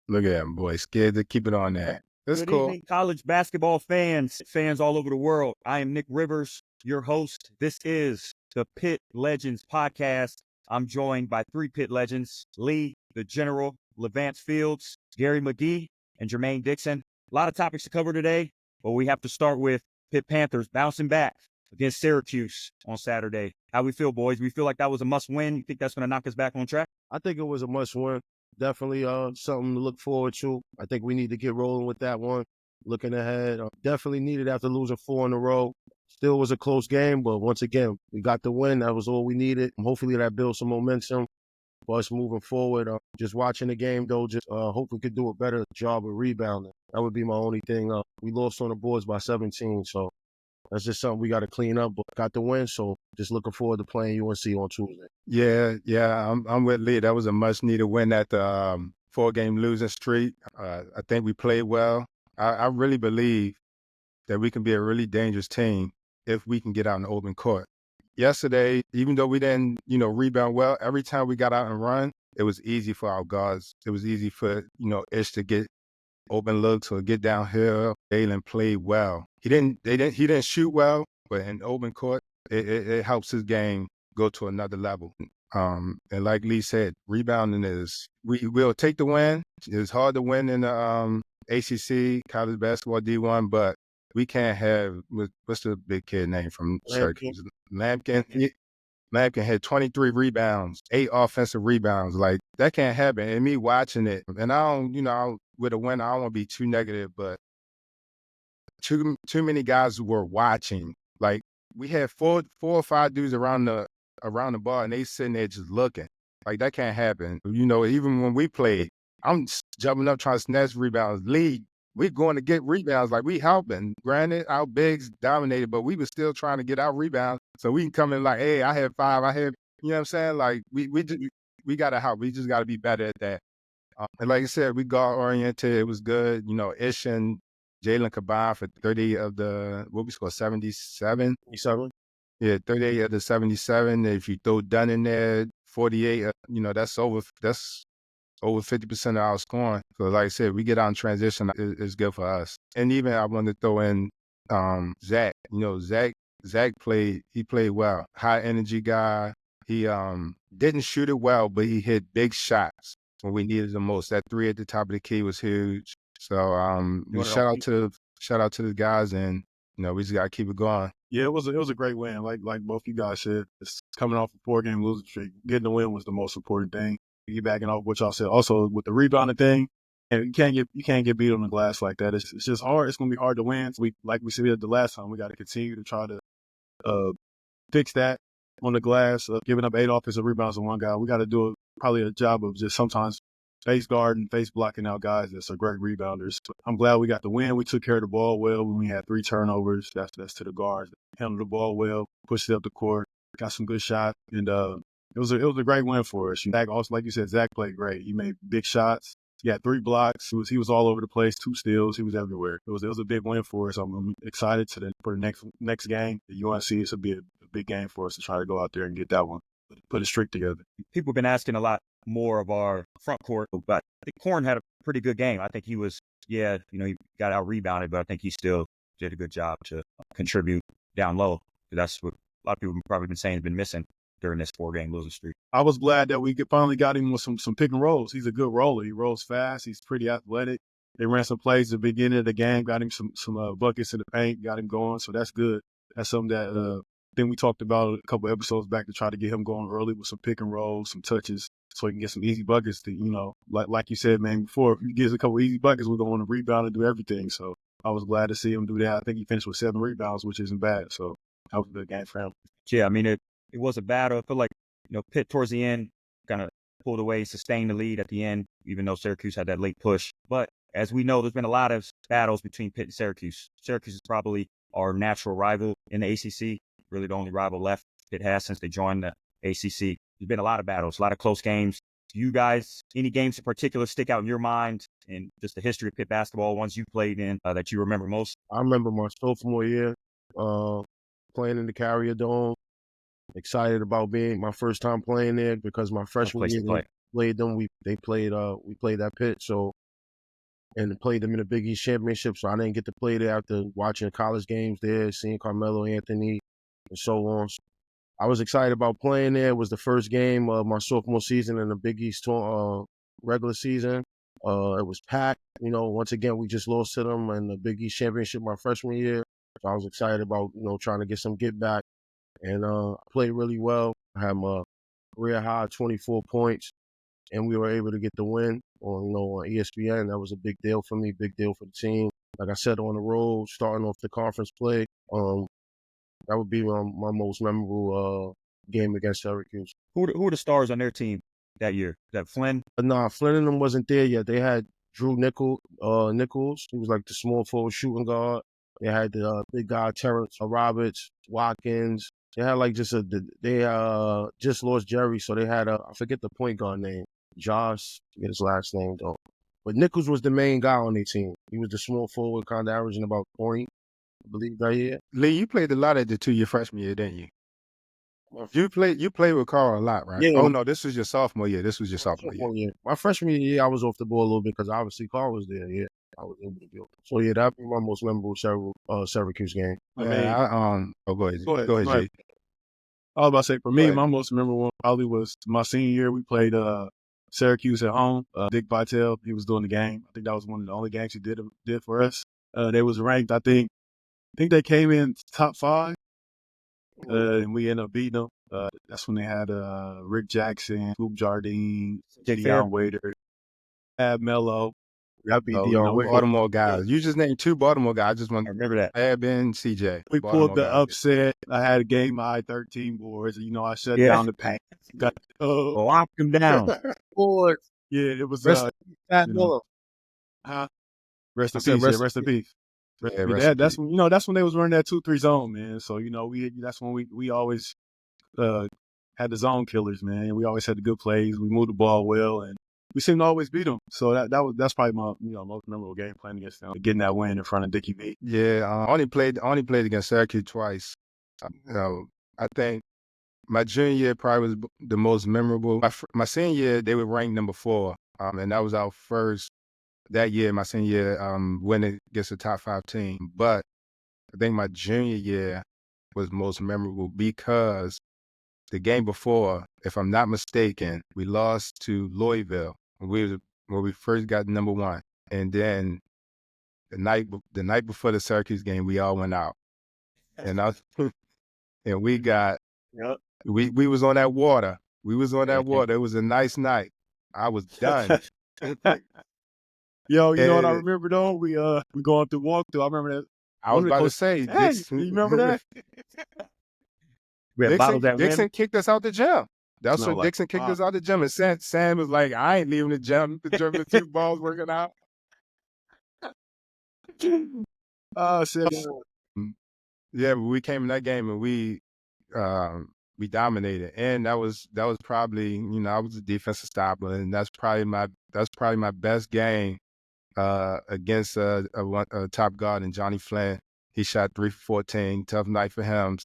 Look at them, boy. Scared to keep it on there. That's Good cool. evening, college basketball fans, fans all over the world. I am Nick Rivers, your host. This is the Pitt Legends podcast. I'm joined by three Pitt Legends, Lee, the General, Levance Fields, Gary McGee, and Jermaine Dixon. A lot of topics to cover today, but we have to start with Pitt Panthers bouncing back against Syracuse on Saturday. How we feel, boys? We feel like that was a must-win. You think that's going to knock us back on track? I think it was a must-win. Definitely something to look forward to. I think we need to get rolling with that one. Looking ahead, definitely needed after losing 4 in a row. Still was a close game, but once again, we got the win. That was all we needed. Hopefully that builds some momentum for us moving forward. Just watching the game, though, just hope we could do a better job of rebounding. That would be my only thing. We lost on the boards by 17, so that's just something we got to clean up, but got the win, so just looking forward to playing UNC on Tuesday. Yeah, I'm with Lee. That was a much-needed win at the 4-game losing streak. I think we played well. I really believe that we can be a really dangerous team if we can get out in the open court. Yesterday, even though we didn't, rebound well, every time we got out and run, it was easy for our guards. It was easy for, Ish to get open looks or get downhill. Jalen played well. He didn't shoot well, but in open court, it helps his game go to another level. And like Lee said, rebounding we'll take the win. It's hard to win in the ACC, college basketball D1, but we can't have, what's the big kid name from Syracuse? Lampkin. Lampkin had 23 rebounds, 8 offensive rebounds. Like, that can't happen. And me watching it, and I don't, with a win, I don't want to be too negative, but too many guys who were watching. Like, we had four or five dudes around the bar, and they sitting there just looking. Like, that can't happen. Even when we played, I'm jumping up trying to snatch rebounds. Lee, we're going to get rebounds. Like, we helping. Granted, our bigs dominated, but we were still trying to get our rebounds. So we can come in like, hey, I had 5. You know what I'm saying? Like, we got to help. We just got to be better at that. And like I said, we guard oriented. It was good. Ish and Jalen combined for 30 of the, what we scored, 77? 77? Yeah, 38 of the 77. If you throw Dunn in there, 48, that's over 50% of our scoring. So like I said, we get out in transition, it's good for us. And even I wanted to throw in Zach. Zach played well. High energy guy. He didn't shoot it well, but he hit big shots when we needed the most. That 3 at the top of the key was huge. So shout out to the guys, and we just gotta keep it going. Yeah, it was a great win. Like both you guys said, it's coming off a 4-game losing streak. Getting the win was the most important thing. You backing off what y'all said. Also with the rebounding thing, and you can't get beat on the glass like that. It's just hard. It's gonna be hard to win. Like we said the last time, we got to continue to try to fix that on the glass. Giving up 8 offensive rebounds on one guy, we got to do probably a job of just sometimes face guarding, face blocking out guys that's are great rebounders. I'm glad we got the win. We took care of the ball well when we had 3 turnovers. That's to the guards. Handled the ball well, pushed it up the court, got some good shots, and it was a great win for us. Zach also, like you said, Zach played great. He made big shots. He had 3 blocks. He was all over the place, 2 steals. He was everywhere. It was a big win for us. I'm excited for the next game. The UNC, it's a big game for us to try to go out there and get that one, put a streak together. People have been asking a lot more of our front court, but I think Korn had a pretty good game. I think he was, he got out rebounded, but I think he still did a good job to contribute down low. That's what a lot of people have probably been saying has been missing during this 4-game losing streak. I was glad that we finally got him with some pick and rolls. He's a good roller. He rolls fast. He's pretty athletic. They ran some plays at the beginning of the game, got him some buckets in the paint, got him going. So that's good. That's something that then we talked about a couple episodes back to try to get him going early with some pick and rolls, some touches, so he can get some easy buckets to, like you said, man, before, if he gets a couple easy buckets, we're going to rebound and do everything. So I was glad to see him do that. I think he finished with 7 rebounds, which isn't bad. So that was a good game for him. Yeah, I mean, it was a battle. I feel like, Pitt towards the end kind of pulled away, sustained the lead at the end, even though Syracuse had that late push. But as we know, there's been a lot of battles between Pitt and Syracuse. Syracuse is probably our natural rival in the ACC, really the only rival left Pitt has since they joined the ACC. There's been a lot of battles, a lot of close games. Do you guys, any games in particular stick out in your mind and just the history of Pitt basketball, ones you played in that you remember most? I remember my sophomore year playing in the Carrier Dome. Excited about being my first time playing there because my freshman year we played them. We played at Pitt, so and played them in the Big East Championship. So I didn't get to play there after watching college games there, seeing Carmelo Anthony, and so on. So I was excited about playing there. It was the first game of my sophomore season in the Big East regular season. It was packed. Once again, we just lost to them in the Big East Championship my freshman year. So I was excited about, trying to get some get back. And I played really well. I had my career high 24 points, and we were able to get the win on ESPN. That was a big deal for me, big deal for the team. Like I said, on the road, starting off the conference play, that would be my most memorable game against Syracuse. Who were the stars on their team that year? That Flynn? Nah, Flynn and them wasn't there yet. They had Drew Nichols. He was like the small forward shooting guard. They had the big guy Terrence Roberts, Watkins. They had like just lost Jerry, so they had I forget the point guard name, Josh. I forget his last name though. But Nichols was the main guy on their team. He was the small forward, kind of averaging about 20, I believe, that year. Lee, you played a lot at the 2-year freshman year, didn't you? You played with Carl a lot, right? Yeah. Oh no, this was your sophomore year. Yeah. My freshman year, I was off the ball a little bit because obviously Carl was there. Yeah, I was able to do. So yeah, that'd be my most memorable Syracuse game. Go ahead. Go ahead, G. I was about to say, for me, my most memorable one probably was my senior year. We played Syracuse at home. Dick Vitale, he was doing the game. I think that was one of the only games he did for us. They was ranked, I think they came in top 5. And we ended up beating them. That's when they had Rick Jackson, Hoop Jardine, Deion Waiter, Ab Mello. That beat Baltimore guys. You just named 2 Baltimore guys. I just want I remember that. Ab and CJ. We pulled the upset. I had a game high 13 boards. I shut down the paint. Locked them down. Boards. Yeah, it was. Rest in peace. Rest in peace. Yeah, that's when that's when they was running that 2-3 zone, man. So that's when we always had the zone killers, man. We always had the good plays. We moved the ball well, and we seemed to always beat them. So that's probably my most memorable game playing against them, getting that win in front of Dickie V. Yeah, I only played against Syracuse twice. I think my junior year probably was the most memorable. My senior year, they were ranked number 4, and that was our first. That year, my senior year, winning against a top 5 team. But I think my junior year was most memorable because the game before, if I'm not mistaken, we lost to Louisville when we first got number 1. And then the night before the Syracuse game, we all went out. And we got we was on that water. We was on that water. It was a nice night. I was done. Yo, you know what I remember though? We going through walkthrough. I remember that. I was about to say, hey, you remember that? Dixon kicked us out the gym. That's when Dixon kicked us out the gym. And Sam was like, I ain't leaving the gym. The German 2 balls working out. Yeah, but we came in that game and we dominated, and that was probably I was a defensive stopper, and that's probably my best game against a top guard in Johnny Flynn. He shot 3 for 14. Tough night for him.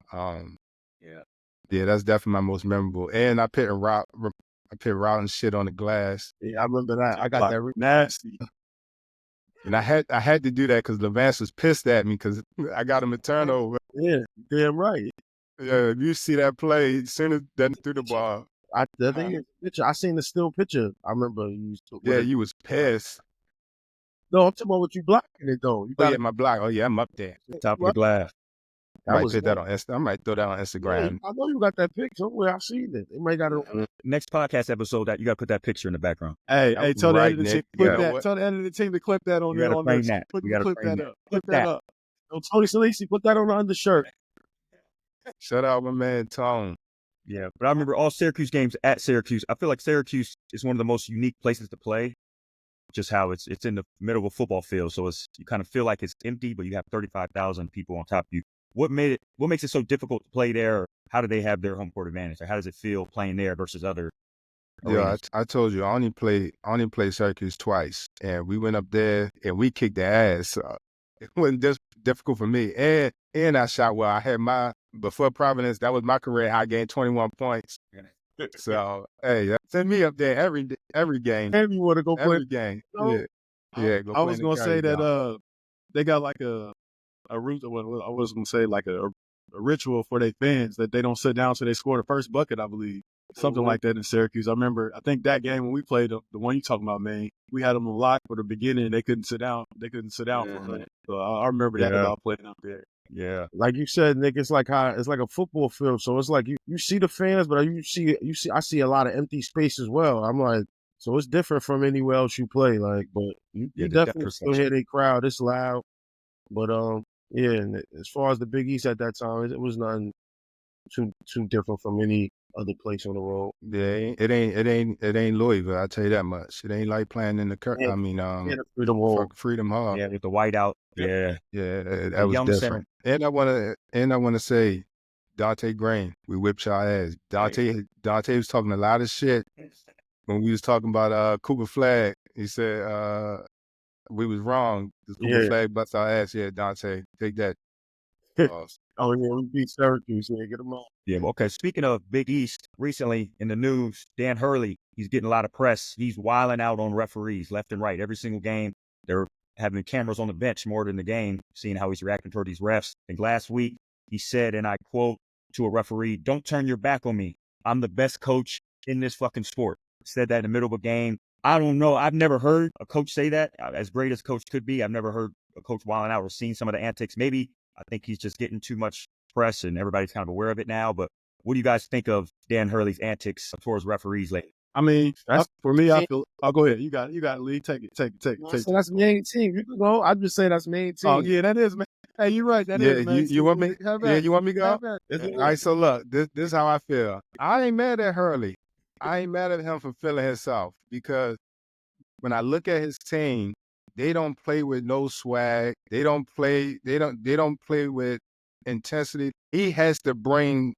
Yeah, that's definitely my most memorable. And I pit route and shit on the glass. Yeah, I remember that. I got that nasty. And I had to do that because Levance was pissed at me because I got him a turnover. Yeah, damn right. Yeah, if you see that play, as soon as that threw the ball. I seen the still picture. I remember you was pissed. No, I'm talking about what you blocking it though. My block. Oh yeah, I'm up there. Top of the glass. I might throw that on Instagram. Yeah, I know you got that pic somewhere. I've seen it. They might got it. Next podcast episode that you got to put that picture in the background. Hey, tell the editing team tell the editing team to clip that on there. You got to frame that. Clip that up. No, Tony Salisi, put that on the undershirt. Shout out my man Tone. Yeah, but I remember all Syracuse games at Syracuse. I feel like Syracuse is one of the most unique places to play. Just how it's in the middle of a football field, so you kind of feel like it's empty, but you have 35,000 people on top of you. What makes it so difficult to play there? How do they have their home court advantage? Or how does it feel playing there versus other arenas? Yeah, I told you I only played Syracuse twice, and we went up there and we kicked their ass. So it wasn't just difficult for me, and I shot well. I had before Providence, that was my career. I gained 21 points. So hey, send me up there every game. And you want to go play every game? No. Yeah. Yeah, go I play was in the gonna say carry that they got like a root. I was gonna say like a ritual for their fans that they don't sit down till they score the first bucket. I believe something like that in Syracuse. I remember. I think that game when we played the one you talking about, man, we had them on lock for the beginning. They couldn't sit down. They couldn't sit down for a minute. So I remember that Yeah. about playing up there. Yeah. Like you said, Nick, it's like a football field. So it's like you see the fans, but I see a lot of empty space as well. I'm like, so it's different from anywhere else you play. Like, but you Yeah, the depth definitely still perception. hear they crowd. It's loud. But yeah, and as far as the Big East at that time, it was nothing too different from any other place on the road. Yeah, it ain't Louisville. I'll tell you that much. It ain't like playing in the Yeah, the Freedom Hall. Freedom Hall. Yeah, with the whiteout. Yeah. Yeah, that The was young different. And I wanna say, Dante Green, we whipped y'all ass. Dante was talking a lot of shit when we was talking about Cooper Flag. He said we was wrong. The Cooper Yeah. Flag bust our ass. Yeah, Dante, take that. Oh yeah, we beat Syracuse. Yeah, get them out. Yeah, well, okay. Speaking of Big East, recently in the news, Dan Hurley, he's getting a lot of press. He's wilding out on referees left and right. Every single game, they're having cameras on the bench more than the game, seeing how he's reacting toward these refs. And last week, he said, and I quote to a referee, "Don't turn your back on me. I'm the best coach in this fucking sport." Said that in the middle of a game. I don't know. I've never heard a coach say that. As great as coach could be, I've never heard a coach wilding out or seen some of the antics. Maybe I think he's just getting too much press and everybody's kind of aware of it now. But what do you guys think of Dan Hurley's antics towards referees lately? I mean, That's for me, I feel. Oh, go ahead. You got it, Lee. Take it. so that's main team. You can go. I'm just saying that's main team. Oh yeah, that is man. Hey, you're right. That Yeah, is man. you want me? Have Yeah, at it. you want me to go? Have at it. All right, so look, this is how I feel. I ain't mad at Hurley. I ain't mad at him for feeling himself because when I look at his team, they don't play with no swag. They don't play with intensity. He has to bring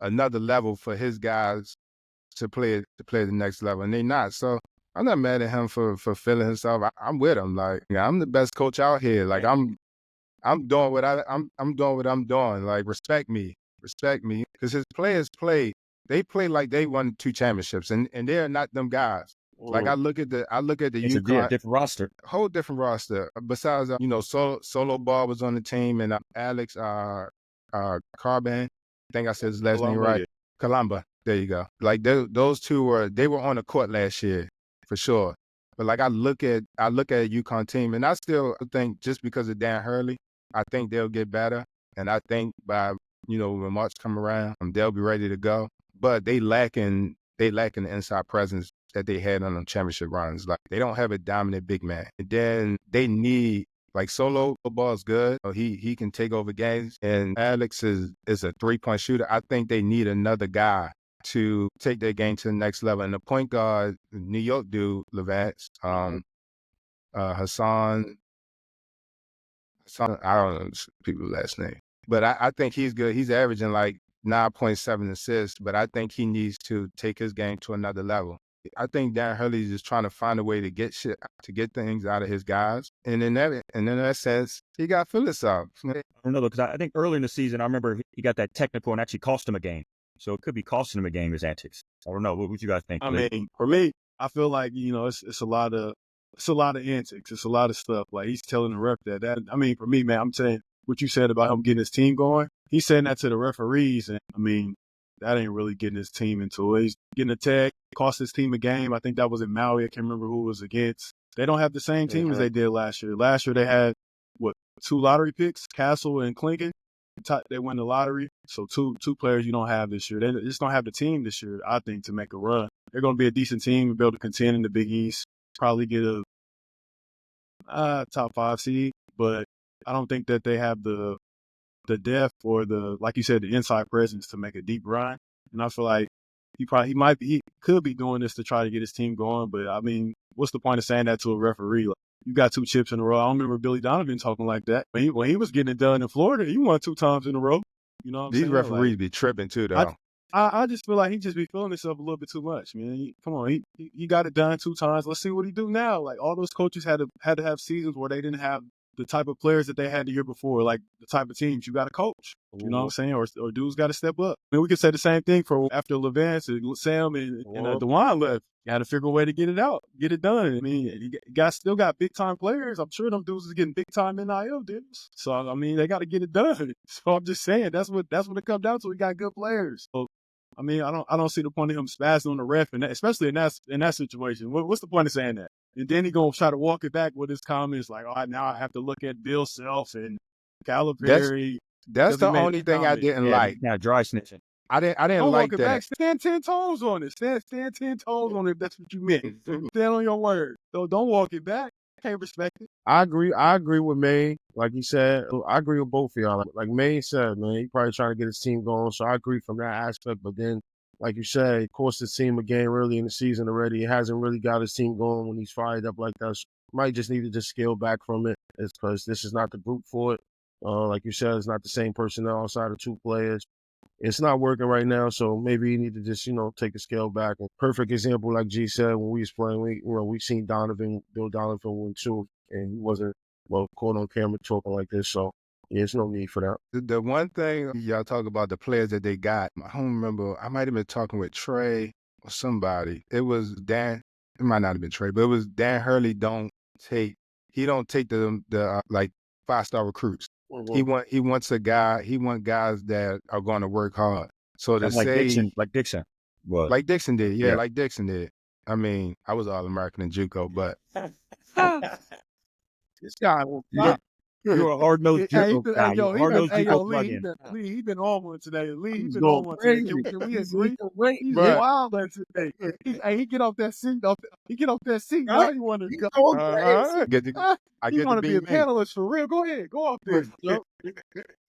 another level for his guys to play the next level, and they not. So I'm not mad at him for feeling himself. I'm with him. Like, I'm the best coach out here. Like, I'm doing what I'm doing what I'm doing. Like, respect me, because his players play. They play like they won 2 championships, and they're not them guys. Like, I look at the It's a UConn, different roster. whole different roster. Besides, Solo Ball was on the team, and Alex Carbon, I think I said his last name right. Columba. There you go. Like, those two were on the court last year for sure. But like, I look at a UConn team, and I still think just because of Dan Hurley, I think they'll get better, and I think by when March come around, they'll be ready to go. But they lacking the inside presence that they had on the championship runs. Like, they don't have a dominant big man. And then they need, like, Solo Ball is good. He can take over games. And Alex is a 3-point shooter. I think they need another guy to take their game to the next level. And the point guard, New York dude, Levance, Hassan, I don't know people's last name. But I think he's good. He's averaging like 9.7 assists, but I think he needs to take his game to another level. I think Dan Hurley is just trying to find a way to get things out of his guys, and in that sense, he got to fill himself. I don't know, because I think early in the season, I remember he got that technical and actually cost him a game. So it could be costing him a game, his antics. I don't know. What you guys think? I mean, for me, I feel like it's a lot of antics. It's a lot of stuff. Like, he's telling the ref that. I mean, for me, man, I'm saying what you said about him getting his team going. He's saying that to the referees, and I mean, that ain't really getting his team into it. He's getting a tag, cost his team a game. I think that was in Maui. I can't remember who it was against. They don't have the same team as they did last year. Last year they had 2 lottery picks, Castle and Clinton. They won the lottery. So two players you don't have this year. They just don't have the team this year, I think, to make a run. They're going to be a decent team, be able to contend in the Big East, probably get a top 5 seed, but I don't think that they have the depth or like you said, the inside presence to make a deep run. And I feel like he could be doing this to try to get his team going. But I mean, what's the point of saying that to a referee? Like, you got 2 chips in a row. I don't remember Billy Donovan talking like that. When he was getting it done in Florida, he won 2 times in a row. You know what I'm These saying? referees be tripping too, though. I just feel like he just be feeling himself a little bit too much, man. Come on, he got it done 2 times. Let's see what he do now. Like, all those coaches had to have seasons where they didn't have the type of players that they had the year before, like the type of teams you got to coach. You know what I'm saying? Or dudes got to step up. I mean, we could say the same thing for after Levance and Sam and DeJuan left. Got to figure a way to get it out, get it done. I mean, you still got big time players. I'm sure them dudes is getting big time NIL deals. So I mean, they got to get it done. So I'm just saying that's what it comes down to. We got good players. So I mean, I don't see the point of him spazzing on the ref, and especially in that situation. What's the point of saying that? And then he gonna try to walk it back with his comments like, "Oh, now I have to look at Bill Self and Calipari." That's the only thing I didn't like. Now dry snitching. I didn't Don't like walk it that. back. Stand 10 toes on it. Stand 10 toes on it if that's what you meant. Stand on your word. So don't walk it back. I can't respect it. I agree with May. Like he said, I agree with both of y'all. Like May said, man, he probably trying to get his team going. So I agree from that aspect. But then, like you said, it cost his team a game early in the season already. He hasn't really got his team going when he's fired up like that. So might just need to just scale back from it. It's because this is not the group for it. Like you said, it's not the same personnel outside of two players. It's not working right now, so maybe you need to just, take a scale back. A perfect example, like G said, when we was playing, we seen Bill Donovan win too, and he wasn't, caught on camera talking like this, so yeah, there's no need for that. The one thing y'all talk about the players that they got, I don't remember, I might have been talking with Trey or somebody. It was Dan, it might not have been Trey, but it was Dan Hurley don't take the like 5-star recruits. Mm-hmm. He wants guys that are going to work hard. So to like say Dixon was. like Dixon did, yeah, like Dixon did. I mean, I was All-American in JUCO, but this guy, you're a hard-nosed JUCO guy. Lee, he been on one today. Lee, he been going on one crazy. today. Can we agree? He's But- wild today. He get off that seat. He get off that seat. Now he want to go. I get He to want to be a me. panelist for real. Go ahead. Go off there.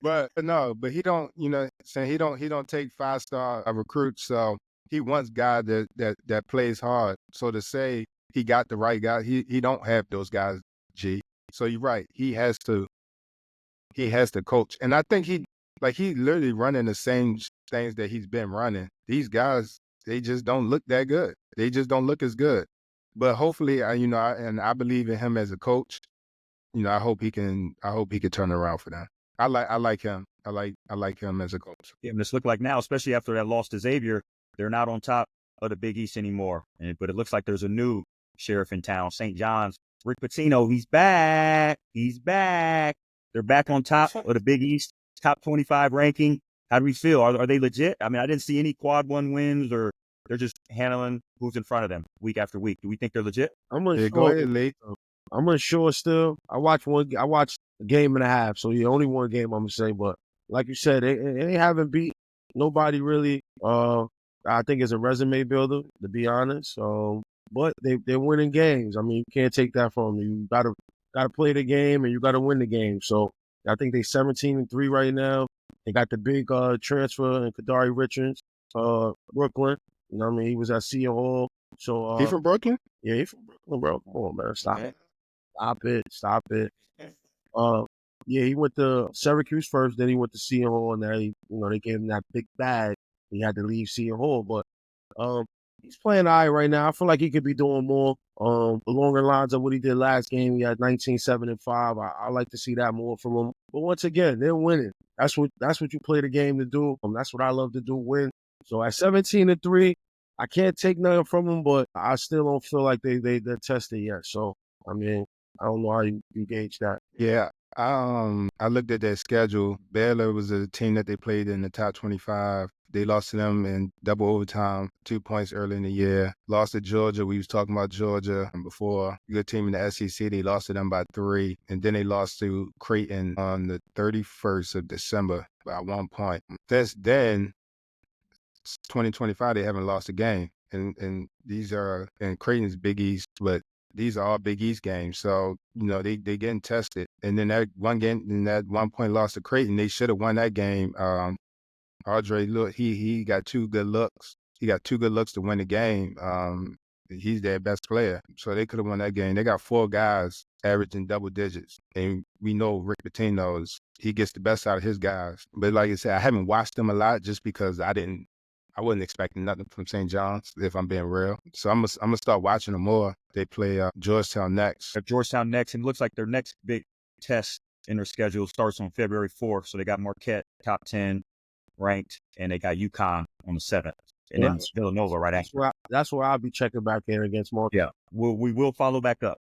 But no, but he don't, saying he don't take 5-star recruits. So he wants guys that plays hard. So to say he got the right guy, he don't have those guys, G. So you're right. He has to coach. And I think he literally running the same things that he's been running. These guys, they just don't look that good. They just don't look as good. But hopefully, I believe in him as a coach. I hope he can turn it around for them. I like him. I like him as a coach. Yeah, and it's look like now, especially after that loss to Xavier, they're not on top of the Big East anymore. But it looks like there's a new sheriff in town, St. John's. Rick Pitino, he's back. He's back. They're back on top of the Big East, top 25 ranking. How do we feel? Are they legit? I mean, I didn't see any quad one wins, or they're just handling who's in front of them week after week. Do we think they're legit? I'm unsure. Go ahead, Lee. I'm unsure still. I watched a game and a half, so yeah, only one game I'm gonna say. But like you said, they haven't beat nobody really. I think it's a resume builder, to be honest. But they're winning games. I mean, you can't take that from them. You gotta play the game and you gotta win the game. So I think they 17-3 right now. They got the big transfer in Kadari Richards, Brooklyn. You know what I mean? He was at Seton Hall. So He from Brooklyn? Yeah, he from Brooklyn, bro. Come on, man. Stop it. Yeah, he went to Syracuse first, then he went to Seton Hall, and then they gave him that big bag. He had to leave Seton Hall, but he's playing all right right now. I feel like he could be doing more along the lines of what he did last game. He had 19-7-5. I like to see that more from him. But once again, they're winning. That's what you play the game to do. That's what I love to do, win. So at 17-3, I can't take nothing from them, but I still don't feel like they're tested yet. So, I mean, I don't know how you gauge that. Yeah. I looked at their schedule. Baylor was a team that they played in the top 25. They lost to them in double overtime, 2 points early in the year. Lost to Georgia. We was talking about Georgia before. Good team in the SEC. They lost to them by 3. And then they lost to Creighton on the 31st of December by 1 point. Since then, 2025, they haven't lost a game. And these are in Creighton's Big East, but these are all Big East games. So, they getting tested. And then that one game, in that 1 point loss to Creighton, they should have won that game. Andre, look, he got 2 good looks. He got 2 good looks to win the game. He's their best player. So they could have won that game. They got 4 guys averaging double digits. And we know Rick Pitino he gets the best out of his guys. But like I said, I haven't watched them a lot just because I wasn't expecting nothing from St. John's, if I'm being real. So I'm gonna start watching them more. They play Georgetown next. Georgetown next, and it looks like their next big test in their schedule starts on February 4th. So they got Marquette, top 10 ranked, and they got UConn on the 7th. And then Villanova right after. That's where I'll be checking back in against Marquette. Yeah, we will follow back up.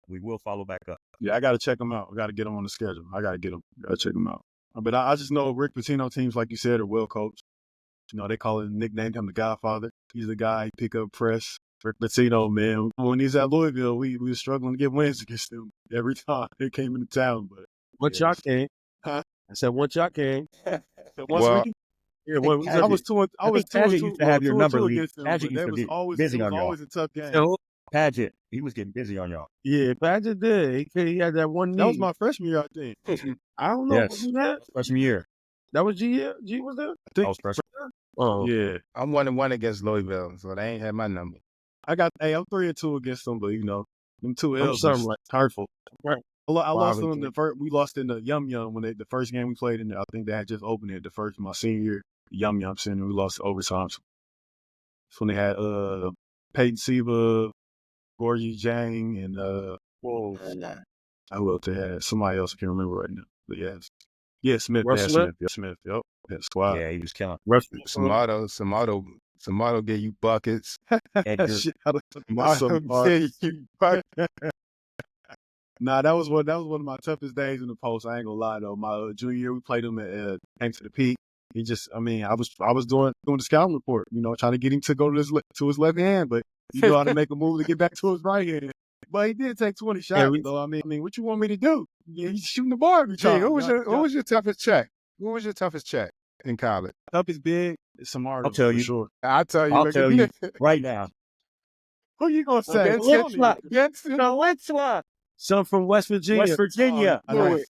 Yeah, I got to check them out. I got to get them on the schedule. I got to get them. Got to check them out. But I just know Rick Pitino teams, like you said, are well coached. You know, they nicknamed him the Godfather. He's the guy, pick up press. Rick Pitino, man. When he's at Louisville, we were struggling to get wins against them every time they came into town. But once y'all came, huh? I said once y'all came. Well, Yeah, I was two. I was two. Paget used to have your number, Lee. against them. Paget used That to was be always busy it was on y'all. always a tough game. So, Paget, he was getting busy on y'all. yeah, Paget did. He had that one knee. That was my freshman year, I think. I don't know. Yes. Was that? Freshman year. That was G year? G was there? I was freshman. Oh, Yeah, I'm 1-1 against Louisville, so they ain't had my number. I'm 3-2 against them, but you know, them two I'm L's something was like hurtful. Right. I lost them 5-3. in the first. We lost in the Yum Yum when the first game we played in. I think they had just opened it my senior year. Yum Yum Center. We lost overtime. That's when they had Peyton Siva, Gorgie Jang, and who else they had? Somebody else I can't remember right now. But yeah, Smith. Russ Yeah, Smith? Smith. Yeah, Smith. Yep. That squad. Yeah, he was killing. Samato get you buckets. Edgar. Shit, Samato get you buckets. Nah, that was one of my toughest days in the post. I ain't gonna lie though. My junior year, we played him at came to the peak. He just, I was doing the scouting report, you know, trying to get him to go to his left hand, but you know how to make a move to get back to his right hand. But he did take 20 shots, though. I mean, what you want me to do? He's shooting the bar every time. Who was your toughest check? Who was your toughest check in college? Toughest big is Samara. I'll tell you. Sure. I'll tell you. I'll tell you right now. Who you gonna say? Some from West Virginia. West Virginia. I couldn't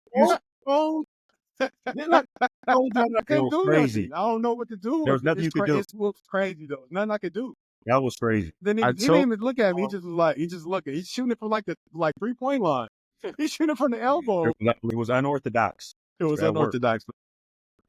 do crazy. nothing. I don't know what to do. There was nothing you could do. It was crazy though. Nothing I could do. That was crazy. Then he didn't even look at me. He just was like, looking. He's shooting it from like the 3-point line. He's shooting it from the elbow. It was unorthodox. It was That worked. unorthodox.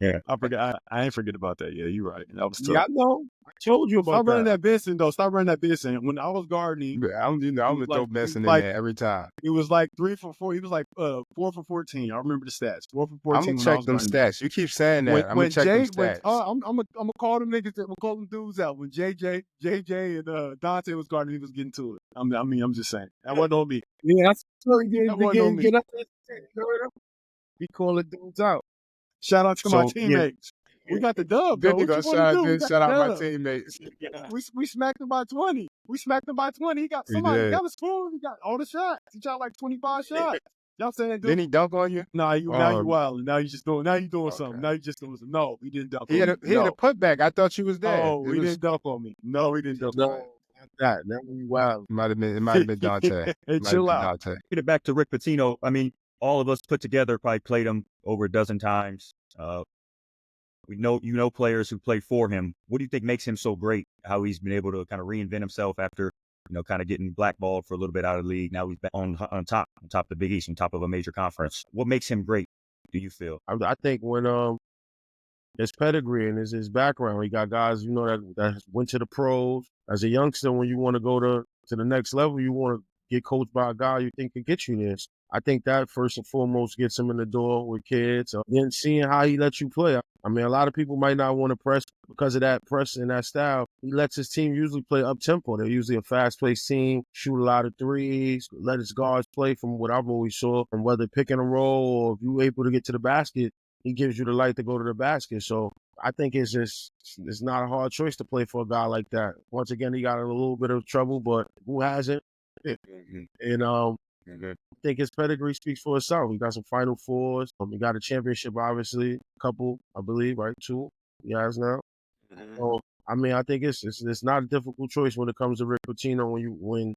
Yeah. I forgot. I ain't forget about that. Yeah, you're right. That was tough. Yeah, I know. I told you about Stop running that. that Benson though. Stop running that Benson. When I was guarding, I'm gonna throw Benson in like- there every time. it was like 3 for 4. He was like 4 for 14. I remember the stats. 4 for 14. I'm gonna when I check was them guarding. stats. You keep saying that. I'm When gonna check them Jay, stats. I'm gonna call them niggas. I'm gonna call them dudes out. When JJ and Dante was guarding, he was getting to it. I'm just saying that wasn't on me. Yeah, that's what That wasn't on me. get up there. We call it dudes out. Shout out to my So, yeah. teammates. We got the dub. Good Though. to What go. you wanna do? We got Shout out the my dub. teammates. We smacked him by 20. He got We somebody did. got a spoon. He got all the shots. He shot like 25 shots. Y'all saying, dude? Didn't he dunk on you? Now you wilding. Now you doing Okay. something. Now you just doing something. No, he didn't dunk He on had me. a putback. I thought you was there. Oh, he didn't dunk on me. No, he didn't dunk on me. That was wild. It might have been Dante. Hey, Might have chill been out. Dante. Get it back to Rick Pitino. I mean, all of us put together probably played him over a dozen times. We know players who play for him. What do you think makes him so great? How he's been able to kind of reinvent himself after, kind of getting blackballed for a little bit out of the league. Now he's back on top of the Big East, on top of a major conference. What makes him great, do you feel? I think when his pedigree and his background, he got guys that went to the pros. As a youngster, when you want to go to the next level, you want to get coached by a guy you think can get you there. I think that first and foremost gets him in the door with kids. Then seeing how he lets you play. I mean, a lot of people might not want to press because of that press and that style. He lets his team usually play up tempo. They're usually a fast-paced team, shoot a lot of threes, let his guards play from what I've always saw. And whether pick and roll or if you're able to get to the basket, he gives you the light to go to the basket. So I think it's not a hard choice to play for a guy like that. Once again, he got in a little bit of trouble, but who hasn't? And I think his pedigree speaks for itself. He got some Final Fours. He got a championship, obviously. A couple, I believe, right? 2 he has now. So, I mean, I think it's not a difficult choice when it comes to Rick Pitino when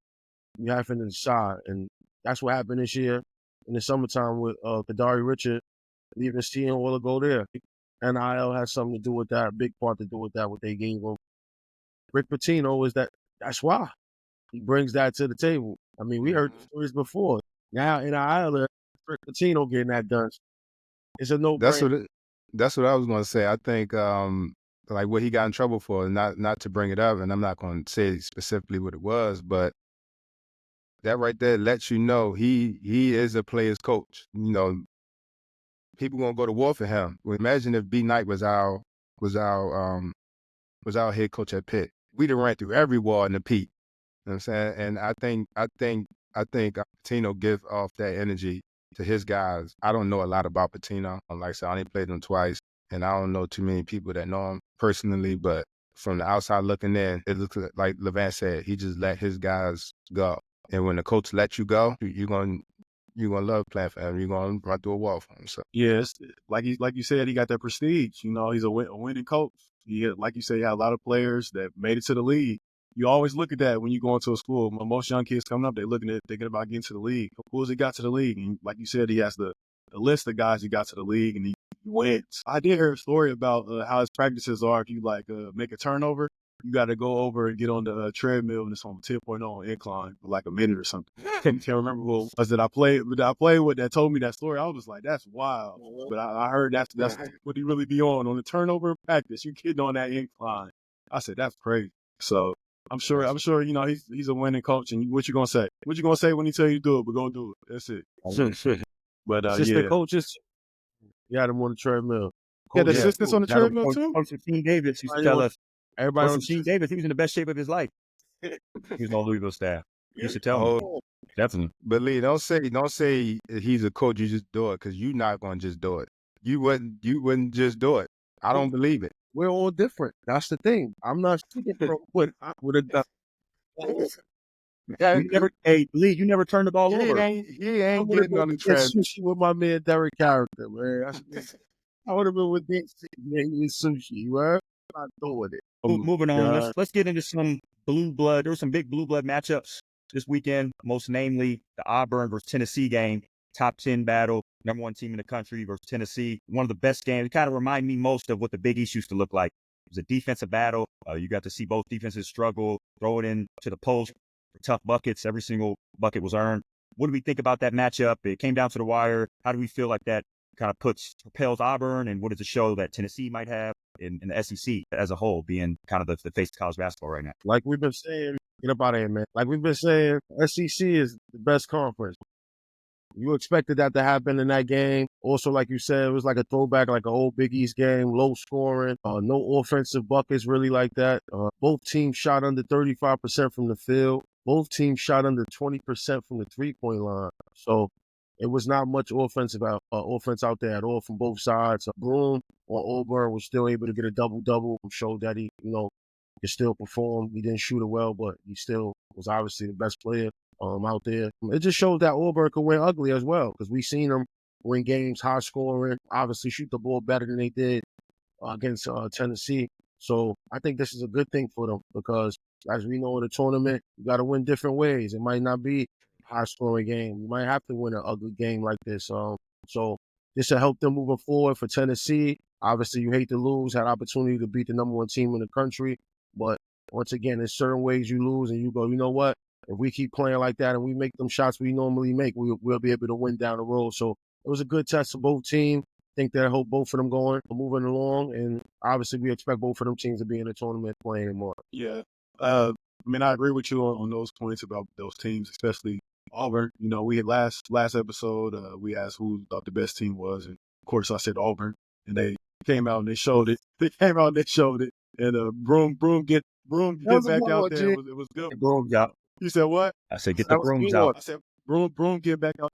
you have him inside. And that's what happened this year in the summertime with Kadari Richard leaving Seton Hall to go there. NIL has something to do with that, a big part to do with that, what they gave him. Rick Pitino that's why. He brings that to the table. I mean, we heard stories before. Now in NIL, Rick Pitino getting that done. It's a no-brainer. That's what I was going to say. I think like what he got in trouble for, not to bring it up, and I'm not going to say specifically what it was, but that right there lets you know he is a player's coach. people gonna go to war for him. Well, imagine if B Knight was our head coach at Pitt. We'd have ran through every wall in the Pete. You know what I'm saying? And I think Pitino give off that energy to his guys. I don't know a lot about Pitino. Like I said, I only played him twice, and I don't know too many people that know him personally, but from the outside looking in, it looks like Levant said, he just let his guys go. And when the coach lets you go, you're gonna love playing for him. You're gonna run through a wall for him. So Yes, like you said, he got that prestige. You know, he's a winning coach. Like you said, he had a lot of players that made it to the league. You always look at that when you go into a school. Most young kids coming up, thinking about getting to the league. Who's he got to the league? And like you said, he has the list of guys he got to the league, and he wins. I did hear a story about how his practices are. If you make a turnover, you got to go over and get on the treadmill, and it's on 10.0 incline for like a minute or something. Can't remember who it was that I played with that told me that story. I was just like, that's wild. But I heard that's what he really be on the turnover practice. You getting on that incline. I said, that's crazy. So I'm sure, you know, he's a winning coach. And what you gonna say? What you gonna say when he tell you to do it? We're gonna do it. That's it. Sure. But Assistant coaches, you had him on the treadmill. Yeah, the assistants on the treadmill too. Coach Gene Davis used to tell us. Everybody on Coach Gene Davis, he was in the best shape of his life. He was on Louisville staff. He used to tell me. Definitely. But Lee, don't say he's a coach, you just do it, because you're not gonna just do it. You wouldn't just do it. I don't believe it. We're all different. That's the thing. I'm not speaking from what I would have done. Lee, you never turned the ball over. He ain't getting on the track. Sushi with my man Derek Character, man. I would have been with Dick eating sushi, right? I'm not doing it. Moving on, let's get into some blue blood. There were some big blue blood matchups this weekend, most namely the Auburn versus Tennessee game, top 10 battle, number 1 team in the country versus Tennessee. One of the best games. It kind of reminded me most of what the Big East used to look like. It was a defensive battle. You got to see both defenses struggle, throw it in to the post for tough buckets. Every single bucket was earned. What do we think about that matchup? It came down to the wire. How do we feel like that kind of propels Auburn, and what does it show that Tennessee might have in the SEC as a whole, being kind of the face of college basketball right now? Like we've been saying, get up out of here, man. Like we've been saying, SEC is the best conference. You expected that to happen in that game. Also, like you said, it was like a throwback, like an old Big East game, low scoring, no offensive buckets really like that. Both teams shot under 35% from the field. Both teams shot under 20% from the three-point line. So it was not much offense out there at all from both sides. Broom on Auburn was still able to get a double-double, showed that he, could still perform. He didn't shoot it well, but he still was obviously the best player out there. It just showed that Auburn could win ugly as well, because we seen them win games high scoring, obviously shoot the ball better than they did against Tennessee. So I think this is a good thing for them, because as we know in the tournament, you got to win different ways. It might not be a high-scoring game. You might have to win an ugly game like this. So this will help them moving forward for Tennessee. Obviously, you hate to lose, had opportunity to beat the number 1 team in the country. But once again, there's certain ways you lose, and you go, you know what? If we keep playing like that and we make them shots we normally make, we'll be able to win down the road. So it was a good test for both teams. I think that helped both of them moving along. And obviously, we expect both of them teams to be in the tournament playing more. Yeah. I agree with you on those points about those teams, especially Auburn. You know, we had last episode, we asked who thought the best team was. And of course, I said Auburn. And they came out and they showed it. And Broom get back out there. It was good. Brooms out. You said what? I said get the brooms out. I said Broom get back out